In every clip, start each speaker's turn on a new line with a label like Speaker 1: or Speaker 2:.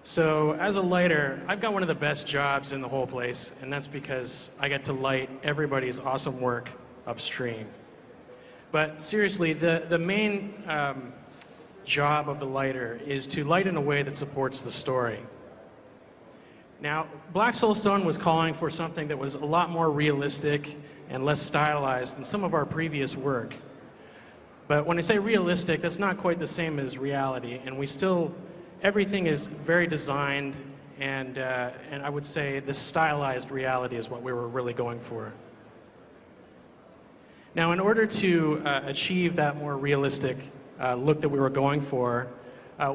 Speaker 1: So as a lighter, I've got one of the best jobs in the whole place, and that's because I get to light everybody's awesome work upstream. But seriously, the main job of the lighter is to light in a way that supports the story. Now, Black Soulstone was calling for something that was a lot more realistic and less stylized than some of our previous work. But when I say realistic, that's not quite the same as reality, and everything is very designed, and I would say this stylized reality is what we were really going for. Now, in order to achieve that more realistic look that we were going for,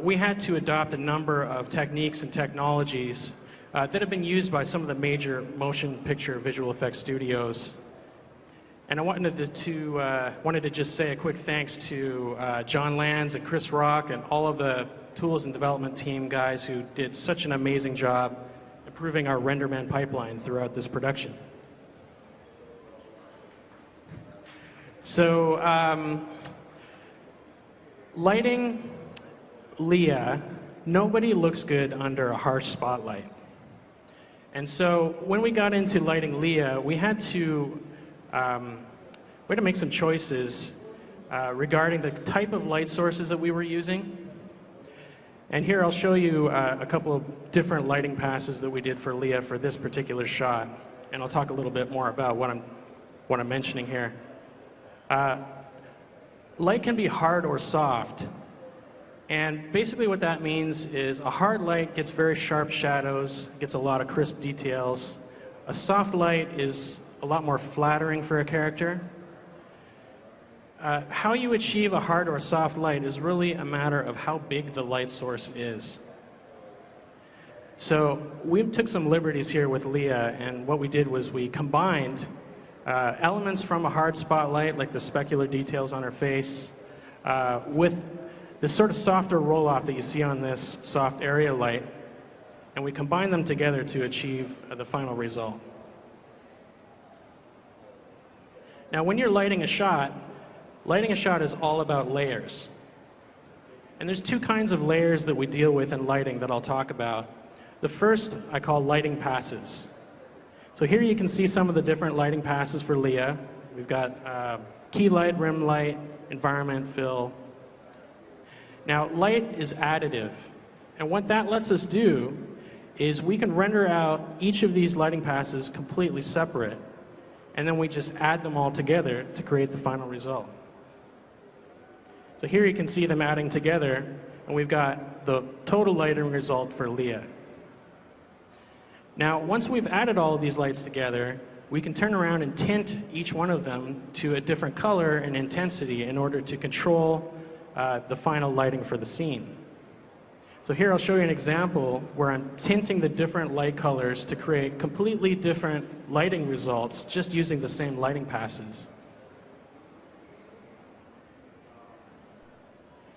Speaker 1: we had to adopt a number of techniques and technologies that have been used by some of the major motion picture visual effects studios. And I wanted to just say a quick thanks to John Lands and Chris Rock and all of the tools and development team guys who did such an amazing job improving our RenderMan pipeline throughout this production. So, lighting Leah, nobody looks good under a harsh spotlight. And so when we got into lighting Leah, we had to make some choices regarding the type of light sources that we were using. And here I'll show you a couple of different lighting passes that we did for Leah for this particular shot. And I'll talk a little bit more about what I'm mentioning here. Light can be hard or soft. And basically what that means is a hard light gets very sharp shadows, gets a lot of crisp details. A soft light is a lot more flattering for a character. How you achieve a hard or soft light is really a matter of how big the light source is. So we took some liberties here with Leah, and what we did was we combined elements from a hard spotlight, like the specular details on her face, with this sort of softer roll-off that you see on this soft area light, and we combined them together to achieve the final result. Now, when you're lighting a shot is all about layers. And there's two kinds of layers that we deal with in lighting that I'll talk about. The first I call lighting passes. So here you can see some of the different lighting passes for Leah. We've got key light, rim light, environment, fill. Now, light is additive. And what that lets us do is we can render out each of these lighting passes completely separate. And then we just add them all together to create the final result. So here you can see them adding together, and we've got the total lighting result for Leah. Now, once we've added all of these lights together, we can turn around and tint each one of them to a different color and intensity in order to control the final lighting for the scene. So here I'll show you an example where I'm tinting the different light colors to create completely different lighting results just using the same lighting passes.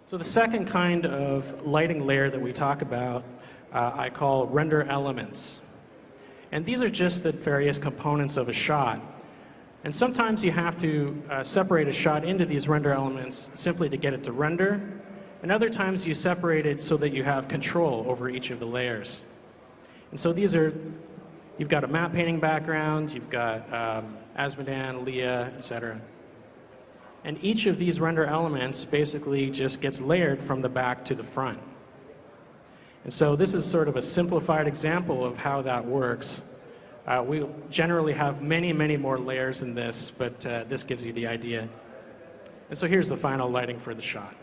Speaker 1: So the second kind of lighting layer that we talk about I call render elements. And these are just the various components of a shot. And sometimes you have to separate a shot into these render elements simply to get it to render. And other times you separate it so that you have control over each of the layers. And so you've got a matte painting background, you've got Asmodan, Leah, etc. And each of these render elements basically just gets layered from the back to the front. And so this is sort of a simplified example of how that works. We generally have many, many more layers than this, but this gives you the idea. And so here's the final lighting for the shot.